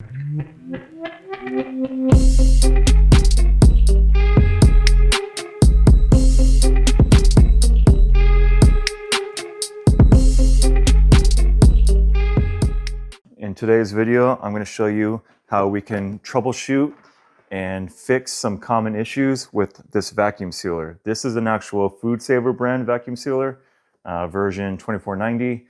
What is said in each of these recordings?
In today's video, I'm going to show you how we can troubleshoot and fix some common issues with this vacuum sealer. This is an actual FoodSaver brand vacuum sealer, version 2490.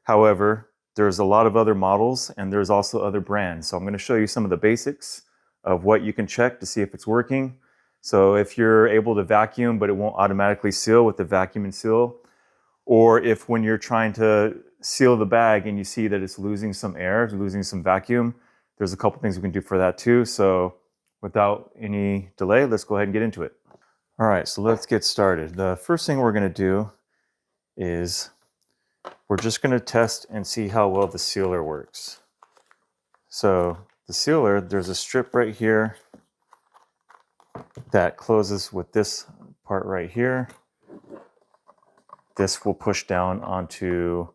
However, there's a lot of other models and there's also other brands. So I'm going to show you some of the basics of what you can check to see if it's working. So if you're able to vacuum, but it won't automatically seal with the vacuum and seal, or if when you're trying to seal the bag and you see that it's losing some air, losing some vacuum, there's a couple things we can do for that too. So without any delay, let's go ahead and get into it. All right, so let's get started. The first thing we're going to do is we're just going to test and see how well the sealer works. So the sealer, there's a strip right here that closes with this part right here. This will push down onto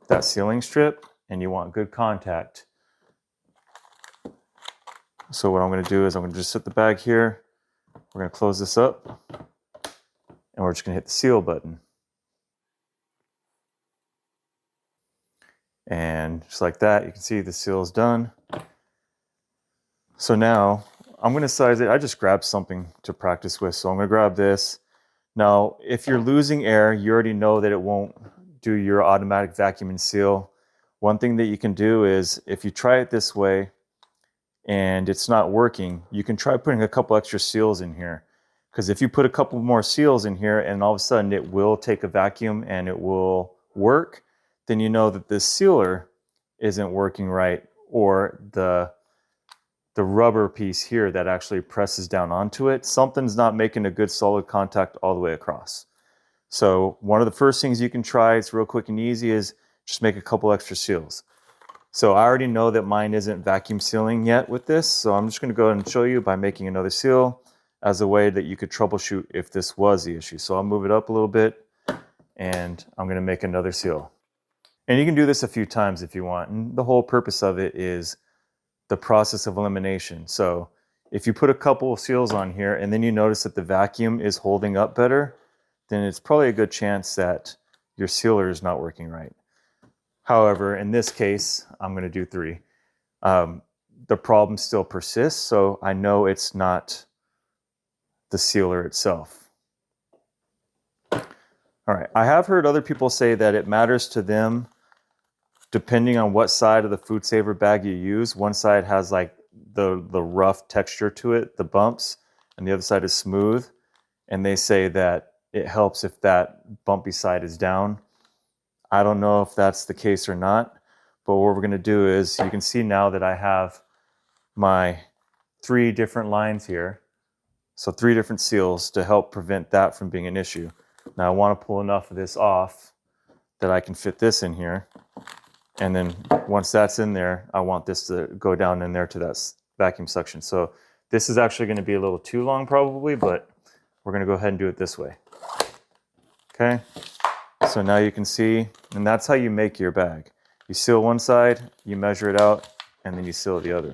that sealing strip, and you want good contact. So what I'm going to do is I'm going to just set the bag here. We're going to close this up, and we're just going to hit the seal button. And just like that, you can see the seal is done. So now I'm going to size it. I just grabbed something to practice with, so I'm going to grab this. Now, if you're losing air, you already know that it won't do your automatic vacuum and seal. One thing that you can do is, if you try it this way and it's not working, you can try putting a couple extra seals in here. Because if you put a couple more seals in here and all of a sudden it will take a vacuum and it will work, then you know that this sealer isn't working right, or the rubber piece here that actually presses down onto it, something's not making a good solid contact all the way across. So one of the first things you can try, it's real quick and easy, is just make a couple extra seals. So I already know that mine isn't vacuum sealing yet with this, so I'm just going to go ahead and show you by making another seal as a way that you could troubleshoot if this was the issue. So I'll move it up a little bit and I'm going to make another seal. And you can do this a few times if you want, and the whole purpose of it is the process of elimination. So if you put a couple of seals on here and then you notice that the vacuum is holding up better, then it's probably a good chance that your sealer is not working right. However, in this case, I'm going to do 3. The problem still persists, so I know it's not the sealer itself. All right, I have heard other people say that it matters to them depending on what side of the FoodSaver bag you use. One side has like the rough texture to it, the bumps, and the other side is smooth. And they say that it helps if that bumpy side is down. I don't know if that's the case or not, but what we're going to do is, you can see now that I have my 3 different lines here. So 3 different seals to help prevent that from being an issue. Now I want to pull enough of this off that I can fit this in here. And then once that's in there, I want this to go down in there to that vacuum suction. So this is actually going to be a little too long probably, but we're going to go ahead and do it this way. Okay, so now you can see, and that's how you make your bag. You seal one side, you measure it out, and then you seal the other.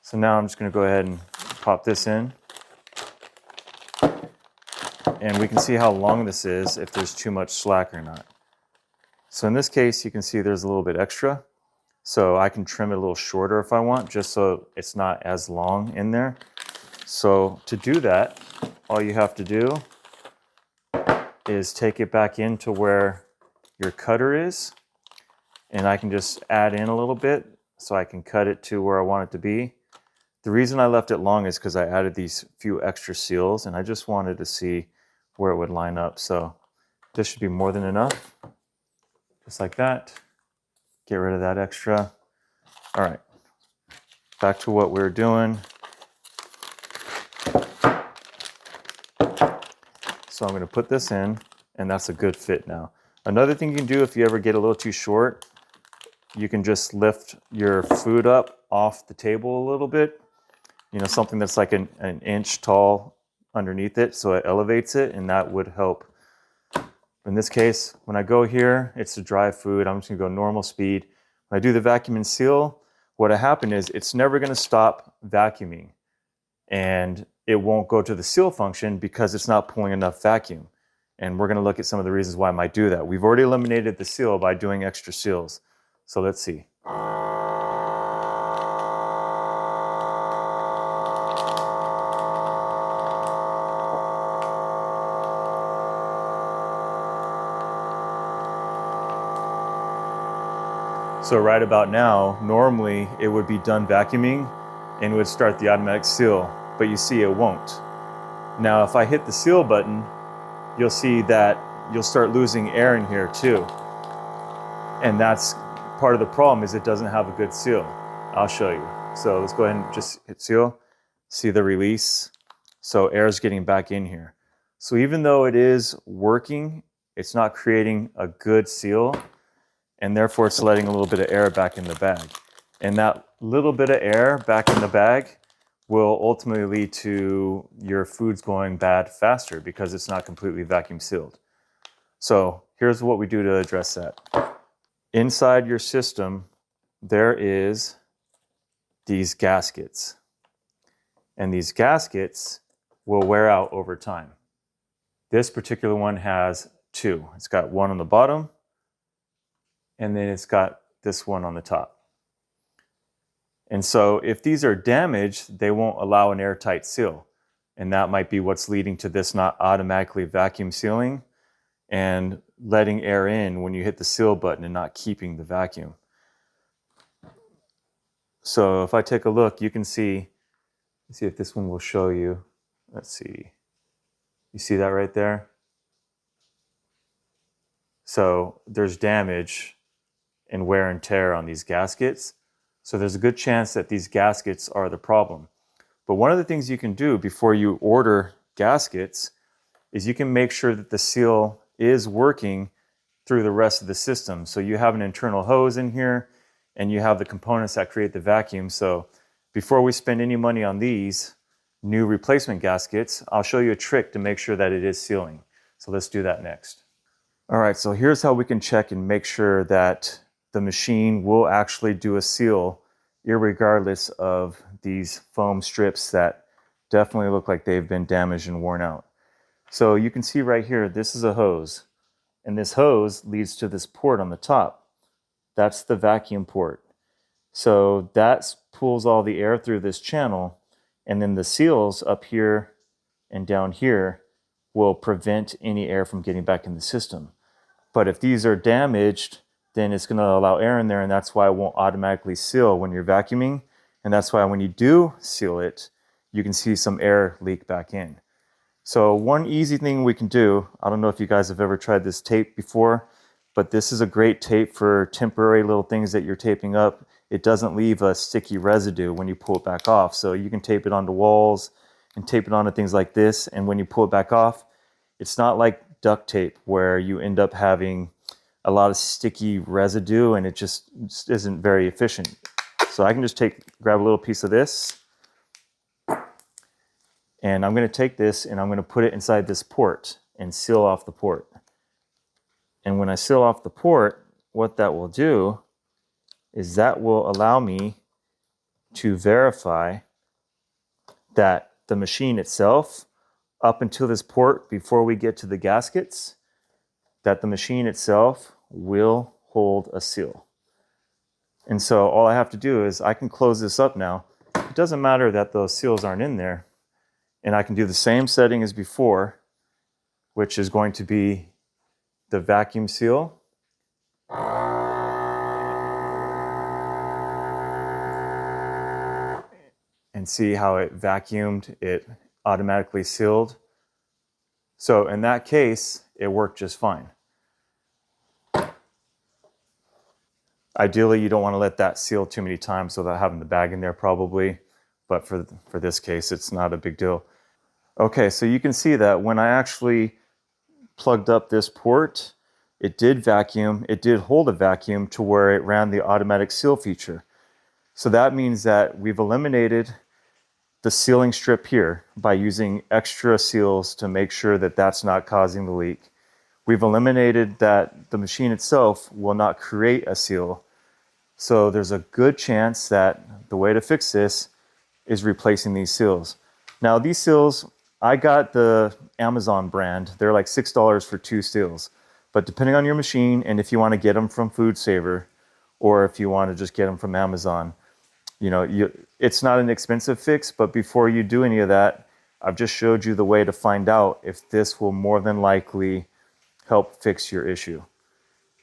So now I'm just going to go ahead and pop this in. And we can see how long this is, if there's too much slack or not. So in this case, you can see there's a little bit extra. So I can trim it a little shorter if I want, just so it's not as long in there. So to do that, all you have to do is take it back into where your cutter is. And I can just add in a little bit so I can cut it to where I want it to be. The reason I left it long is because I added these few extra seals and I just wanted to see where it would line up. So this should be more than enough. Just like that. Get rid of that extra. All right, back to what we're doing. So I'm going to put this in, and that's a good fit now. Another thing you can do if you ever get a little too short, you can just lift your food up off the table a little bit. You know, something that's like an inch tall underneath it, so it elevates it, and that would help. In this case, when I go here, it's a dry food. I'm just gonna go normal speed. When I do the vacuum and seal, what'll happen is it's never going to stop vacuuming, and it won't go to the seal function because it's not pulling enough vacuum. And we're going to look at some of the reasons why it might do that. We've already eliminated the seal by doing extra seals. So let's see. So right about now, normally it would be done vacuuming and it would start the automatic seal, but you see it won't. Now, if I hit the seal button, you'll see that you'll start losing air in here too. And that's part of the problem, is it doesn't have a good seal. I'll show you. So let's go ahead and just hit seal. See the release? So air is getting back in here. So even though it is working, it's not creating a good seal, and therefore it's letting a little bit of air back in the bag. And that little bit of air back in the bag will ultimately lead to your foods going bad faster because it's not completely vacuum sealed. So here's what we do to address that. Inside your system, there is these gaskets. And these gaskets will wear out over time. This particular one has two. It's got one on the bottom, and then it's got this one on the top. And so if these are damaged, they won't allow an airtight seal. And that might be what's leading to this not automatically vacuum sealing and letting air in when you hit the seal button and not keeping the vacuum. So if I take a look, you can see, let's see if this one will show you. Let's see. You see that right there? So there's damage and wear and tear on these gaskets. So there's a good chance that these gaskets are the problem. But one of the things you can do before you order gaskets is you can make sure that the seal is working through the rest of the system. So you have an internal hose in here, and you have the components that create the vacuum. So before we spend any money on these new replacement gaskets, I'll show you a trick to make sure that it is sealing. So let's do that next. All right, so here's how we can check and make sure that the machine will actually do a seal irregardless of these foam strips that definitely look like they've been damaged and worn out. So you can see right here, this is a hose, and this hose leads to this port on the top. That's the vacuum port. So that pulls all the air through this channel, and then the seals up here and down here will prevent any air from getting back in the system. But if these are damaged, then it's going to allow air in there, and that's why it won't automatically seal when you're vacuuming. And that's why when you do seal it, you can see some air leak back in. So one easy thing we can do, I don't know if you guys have ever tried this tape before, but this is a great tape for temporary little things that you're taping up. It doesn't leave a sticky residue when you pull it back off. So you can tape it onto walls and tape it onto things like this. And when you pull it back off, it's not like duct tape where you end up having a lot of sticky residue and it just isn't very efficient. So I can just grab a little piece of this, and I'm going to take this and I'm going to put it inside this port and seal off the port. And when I seal off the port, what that will do is that will allow me to verify that the machine itself, up until this port, before we get to the gaskets, that the machine itself will hold a seal. And so all I have to do is I can close this up now. It doesn't matter that those seals aren't in there. And I can do the same setting as before, which is going to be the vacuum seal. And see how it vacuumed, it automatically sealed. So in that case, it worked just fine. Ideally, you don't want to let that seal too many times without having the bag in there probably, but for this case, it's not a big deal. Okay, so you can see that when I actually plugged up this port, it did vacuum, it did hold a vacuum to where it ran the automatic seal feature. So that means that we've eliminated the sealing strip here by using extra seals to make sure that that's not causing the leak. We've eliminated that the machine itself will not create a seal So there's a good chance that the way to fix this is replacing these seals. Now these seals, I got the Amazon brand. They're like $6 for 2 seals. But depending on your machine, and if you want to get them from FoodSaver, or if you want to just get them from Amazon, it's not an expensive fix. But before you do any of that, I've just showed you the way to find out if this will more than likely help fix your issue.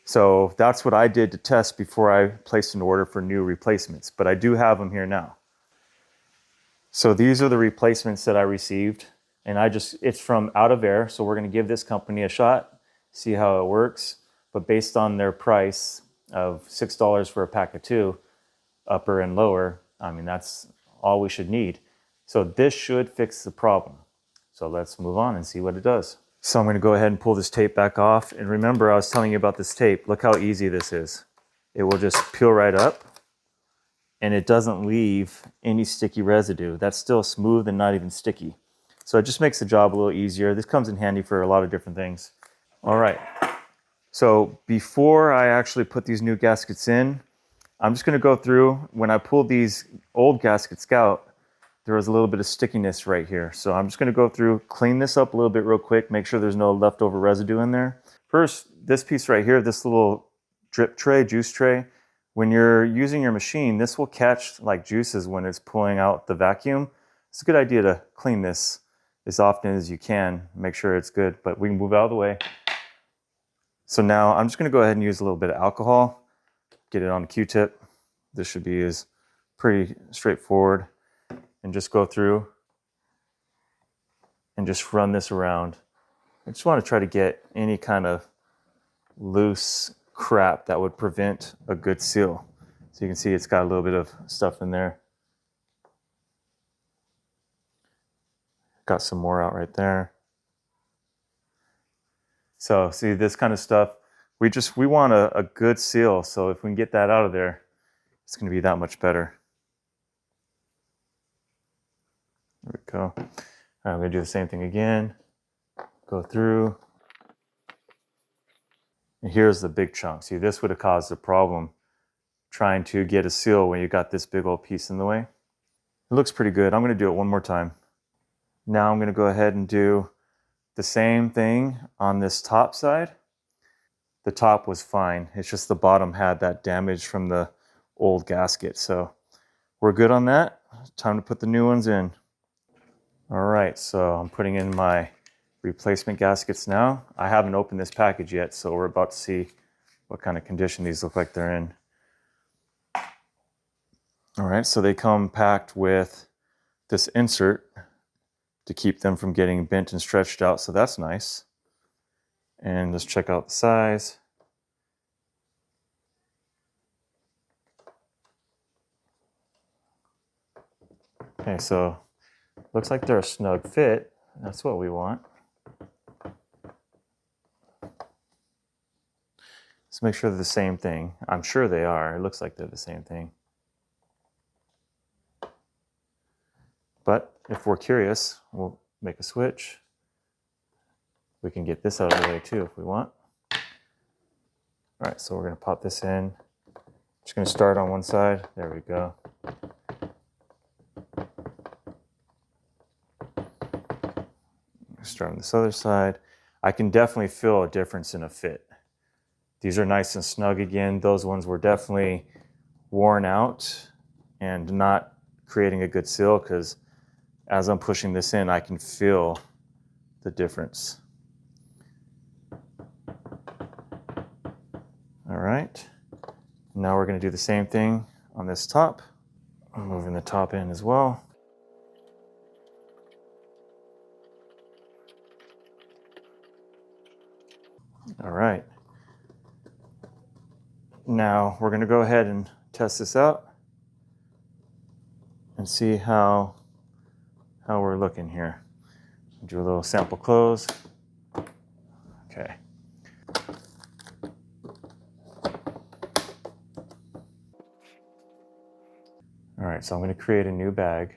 So that's what I did to test before I placed an order for new replacements. But I do have them here now. So these are the replacements that I received, and it's from Out of Air. So we're going to give this company a shot, see how it works. But based on their price of $6 for a pack of 2, upper and lower, I mean, that's all we should need. So this should fix the problem. So let's move on and see what it does. So I'm going to go ahead and pull this tape back off. And remember, I was telling you about this tape. Look how easy this is. It will just peel right up, and it doesn't leave any sticky residue. That's still smooth and not even sticky. So it just makes the job a little easier. This comes in handy for a lot of different things. All right. So before I actually put these new gaskets in, I'm just going to go through. When I pulled these old gaskets out, there was a little bit of stickiness right here. So I'm just going to go through, clean this up a little bit real quick, make sure there's no leftover residue in there. First, this piece right here, this little drip tray, juice tray, when you're using your machine, this will catch like juices when it's pulling out the vacuum. It's a good idea to clean this as often as you can, make sure it's good, but we can move out of the way. So now I'm just going to go ahead and use a little bit of alcohol, get it on a Q-tip. This should be pretty straightforward. And just go through and just run this around. I just want to try to get any kind of loose crap that would prevent a good seal. So you can see it's got a little bit of stuff in there. Got some more out right there. So see, this kind of stuff, we want a good seal. So if we can get that out of there, it's going to be that much better. There we go. All right, I'm going to do the same thing again. Go through. And here's the big chunk. See, this would have caused a problem trying to get a seal when you got this big old piece in the way. It looks pretty good. I'm going to do it one more time. Now I'm going to go ahead and do the same thing on this top side. The top was fine. It's just the bottom had that damage from the old gasket. So we're good on that. Time to put the new ones in. All right, so I'm putting in my replacement gaskets now. I haven't opened this package yet, so we're about to see what kind of condition these look like they're in. All right, so they come packed with this insert to keep them from getting bent and stretched out, so that's nice. And let's check out the size. Okay, so looks like they're a snug fit. That's what we want. Let's make sure they're the same thing. I'm sure they are. It looks like they're the same thing. But if we're curious, we'll make a switch. We can get this out of the way too if we want. All right, so we're going to pop this in. Just going to start on one side. There we go. Start on this other side. I can definitely feel a difference in a fit. These are nice and snug again. Those ones were definitely worn out and not creating a good seal, because as I'm pushing this in, I can feel the difference. All right, now we're going to do the same thing on this top. I'm moving the top in as well. All right. Now we're going to go ahead and test this out and see how we're looking here. Do a little sample close. Okay. All right, so I'm going to create a new bag.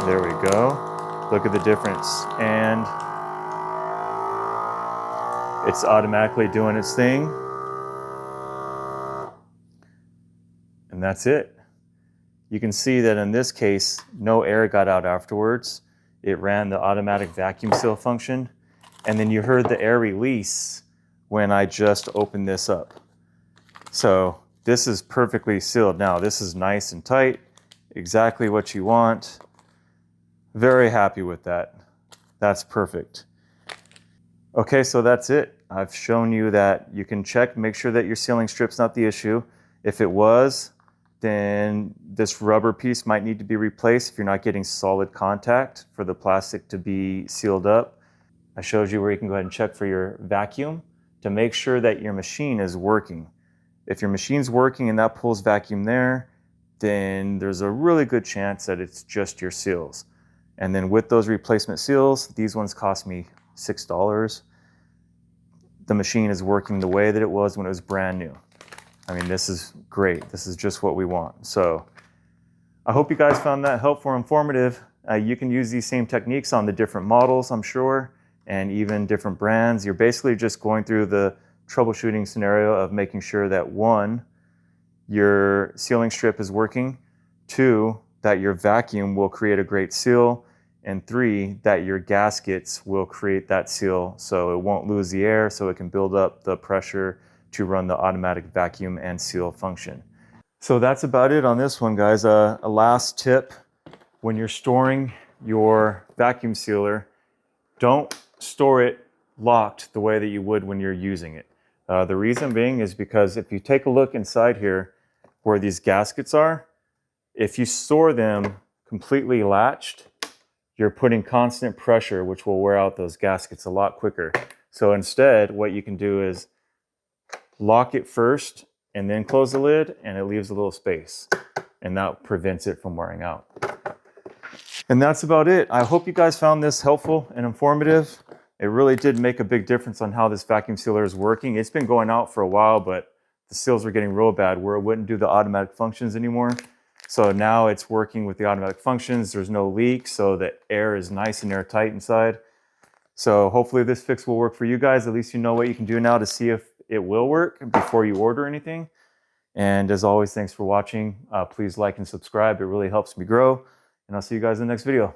There we go. Look at the difference. And it's automatically doing its thing. And that's it. You can see that in this case, no air got out afterwards. It ran the automatic vacuum seal function. And then you heard the air release when I just opened this up. So this is perfectly sealed now. This is nice and tight, exactly what you want. Very happy with that. That's perfect. Okay, so that's it. I've shown you that you can check, make sure that your sealing strip's not the issue. If it was, then this rubber piece might need to be replaced if you're not getting solid contact for the plastic to be sealed up. I showed you where you can go ahead and check for your vacuum to make sure that your machine is working. If your machine's working and that pulls vacuum there, then there's a really good chance that it's just your seals. And then with those replacement seals, these ones cost me $6. The machine is working the way that it was when it was brand new. I mean, this is great. This is just what we want. So I hope you guys found that helpful or informative. You can use these same techniques on the different models, I'm sure, and even different brands. You're basically just going through the troubleshooting scenario of making sure that 1, your sealing strip is working, 2, that your vacuum will create a great seal, and 3, that your gaskets will create that seal so it won't lose the air, so it can build up the pressure to run the automatic vacuum and seal function. So that's about it on this one, guys. A last tip: when you're storing your vacuum sealer, don't store it locked the way that you would when you're using it. The reason being is because if you take a look inside here where these gaskets are, if you store them completely latched, you're putting constant pressure, which will wear out those gaskets a lot quicker. So instead, what you can do is lock it first and then close the lid, and it leaves a little space, and that prevents it from wearing out. And that's about it. I hope you guys found this helpful and informative. It really did make a big difference on how this vacuum sealer is working. It's been going out for a while, but the seals were getting real bad where it wouldn't do the automatic functions anymore. So now it's working with the automatic functions. There's no leak, so the air is nice and airtight inside. So hopefully this fix will work for you guys. At least you know what you can do now to see if it will work before you order anything. And as always, thanks for watching. Please like and subscribe. It really helps me grow. And I'll see you guys in the next video.